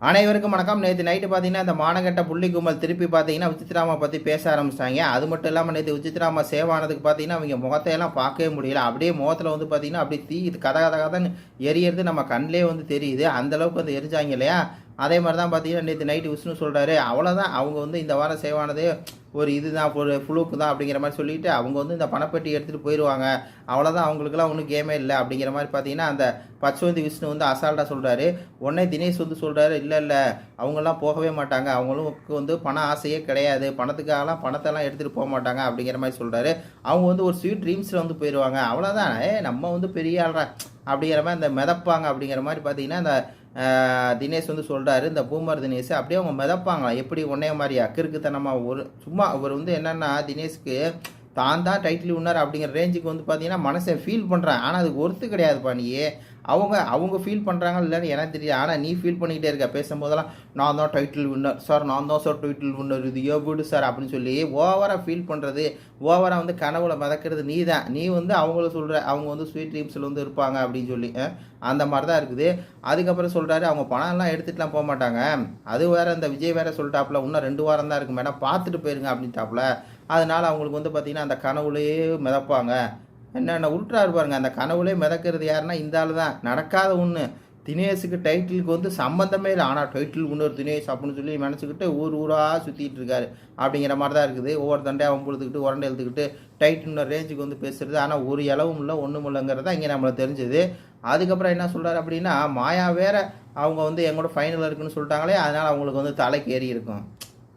அனைவருக்கும் வணக்கம். நேற்று நைட்டு பார்த்தீங்கன்னா, இந்த மானகெட்ட புள்ளி கும்பல் திருப்பி பார்த்தீங்கன்னா, விசித்ராமா பற்றி பேச ஆரம்பிச்சிட்டாங்க. அது மட்டும் இல்லாமல் நேற்று விசித்ராமா சேவ் ஆனதுக்கு பார்த்தீங்கன்னா, அவங்க முகத்தையெல்லாம் பார்க்கவே முடியல. அப்படியே முகத்தில் வந்து பார்த்தீங்கன்னா, அப்படியே தீ கத கத கதன்னு எரியறது நம்ம கண்ணிலே வந்து தெரியுது. அந்தளவுக்கு வந்து எரிஞ்சாங்க இல்லையா? அதே மாதிரி தான் பார்த்தீங்கன்னா, நேற்று நைட்டு விஷ்ணு சொல்கிறாரு, அவ்வளோதான் அவங்க வந்து இந்த வாரம் சேவ் ஆனதே ஒரு இதுதான், ஒரு ஃப்ளூக்கு தான் அப்படிங்கிற மாதிரி சொல்லிட்டு அவங்க வந்து இந்த பணப்பெட்டி எடுத்துகிட்டு போயிடுவாங்க. அவ்வளோதான், அவங்களுக்குலாம் ஒன்றும் கேமே இல்லை அப்படிங்கிற மாதிரி பார்த்தீங்கன்னா, அந்த பச்சோந்தி விஷ்ணு வந்து அசால்ட்டாக சொல்கிறாரு. உடனே தினேஷ் வந்து சொல்கிறாரு, இல்லை அவங்கெல்லாம் போகவே மாட்டாங்க, அவங்களுக்கு வந்து பண ஆசையே கிடையாது, பணத்துக்காகலாம் பணத்தெல்லாம் எடுத்துகிட்டு போக மாட்டாங்க அப்படிங்கிற மாதிரி சொல்கிறாரு. அவங்க வந்து ஒரு ஸ்வீட் ட்ரீம்ஸில் வந்து போயிடுவாங்க, அவ்வளோதான், நம்ம வந்து பெரிய ஆள்றா அப்படிங்கிற மாதிரி இந்த மிதப்பாங்க அப்படிங்கிற மாதிரி பார்த்தீங்கன்னா, இந்த தினேஷ் வந்து சொல்கிறாரு. இந்த பூமர் தினேஷ் அப்படியே அவங்க மிதப்பாங்க, எப்படி உன்னைய மாதிரியா கிறுக்குத்தனமாக ஒரு சும்மா அவர் வந்து என்னென்னா தினேஷ்க்கு தான் டைட்டில் வின்னர் அப்படிங்கிற ரேஞ்சுக்கு வந்து பார்த்தீங்கன்னா மனசை ஃபீல் பண்ணுறான். ஆனால் அதுக்கு ஒர்த்து கிடையாதுப்பா நீ. அவங்க ஃபீல் பண்ணுறாங்க இல்லைன்னு எனக்கு தெரியாது. ஆனால் நீ ஃபீல் பண்ணிக்கிட்டே இருக்க பேசும்போதெல்லாம், நான் தான் டைட்டில் வின்னர் சார், நான் தான் சார் டைட்டில் வின்னர், இது எவ்வளோ சார் அப்படின்னு சொல்லி ஓவராக ஃபீல் பண்ணுறது, ஓவராக வந்து கனவுல மிதக்கிறது நீ தான். நீ வந்து அவங்கள சொல்கிற அவங்க வந்து ஸ்வீட் ட்ரீம்ஸில் வந்து இருப்பாங்க அப்படின்னு சொல்லி அந்த மாதிரி தான் இருக்குது. அதுக்கப்புறம் சொல்கிறாரு, அவங்க பணம்லாம் எடுத்துகிட்டுலாம் போக மாட்டாங்க. அது வேறு, இந்த விஜய் வேறு சொல்லிட்டாப்புல, இன்னும் 2 வாரம் தான் இருக்குது மேடம், பார்த்துட்டு போயிருங்க அப்படின்ட்டாப்புல. அதனால் அவங்களுக்கு வந்து பார்த்திங்கன்னா அந்த கனவுலேயே மிதப்பாங்க. என்னென்ன உருட்டுறாரு பாருங்க, அந்த கனவுலே மிதக்கிறது யாருன்னா இந்த ஆள் தான். நடக்காத ஒன்று, தினேஷுக்கு டைட்டிலுக்கு வந்து சம்மந்தமே இல்லை, ஆனால் டைட்டில் இன்னொரு தினேஷ் அப்படின்னு சொல்லி நினச்சிக்கிட்டு ஊராக சுற்றிட்டு இருக்காரு அப்படிங்கிற மாதிரி தான் இருக்குது. ஒவ்வொரு தண்டையாக அவன் கொடுத்துக்கிட்டு உரண்டை எழுத்துக்கிட்டு டைட்டில் ரேஞ்சுக்கு வந்து பேசுறது. ஆனால் ஒரு இளவும் இல்லை ஒன்றும் இல்லைங்கிறத இங்கே நம்மளுக்கு தெரிஞ்சுது. அதுக்கப்புறம் என்ன சொல்கிறாரு அப்படின்னா, மாயா வேற அவங்க வந்து எங்களோட ஃபைனல் இருக்குன்னு சொல்லிட்டாங்களே, அதனால் அவங்களுக்கு வந்து தலைக்கு ஏறி இருக்கும்.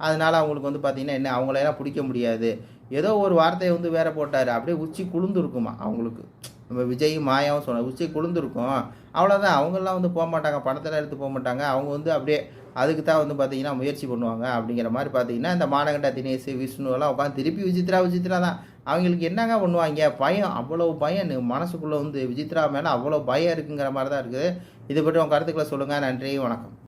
அதனால் அவங்களுக்கு வந்து பார்த்திங்கன்னா என்ன, அவங்களையெல்லாம் பிடிக்க முடியாது. ஏதோ ஒரு வார்த்தையை வந்து வேற போட்டார். அப்படியே உச்சி குளிர்ந்துருக்குமா அவங்களுக்கு. நம்ம விஜயும் மாயாவும் சொன்ன உச்சி குளிர்ந்துருக்கும். அவ்வளோதான், அவங்கெல்லாம் வந்து போக மாட்டாங்க, பணத்தெல்லாம் எடுத்து போக மாட்டாங்க. அவங்க வந்து அப்படியே அதுக்கு தான் வந்து பார்த்திங்கன்னா முயற்சி பண்ணுவாங்க அப்படிங்கிற மாதிரி பார்த்தீங்கன்னா, இந்த மானகண்டா தினேஷ் விஷ்ணுவெல்லாம் உட்காந்து திருப்பி விசித்ரா தான். அவங்களுக்கு என்னங்க பண்ணுவாங்க, பயம், அவ்வளோ பயம் மனசுக்குள்ளே வந்து விசித்ரா மேலே அவ்வளோ பயம் இருக்குங்கிற மாதிரி தான் இருக்குது. இதை பற்றி உங்கள் கருத்துக்களை சொல்லுங்கள். நன்றி, வணக்கம்.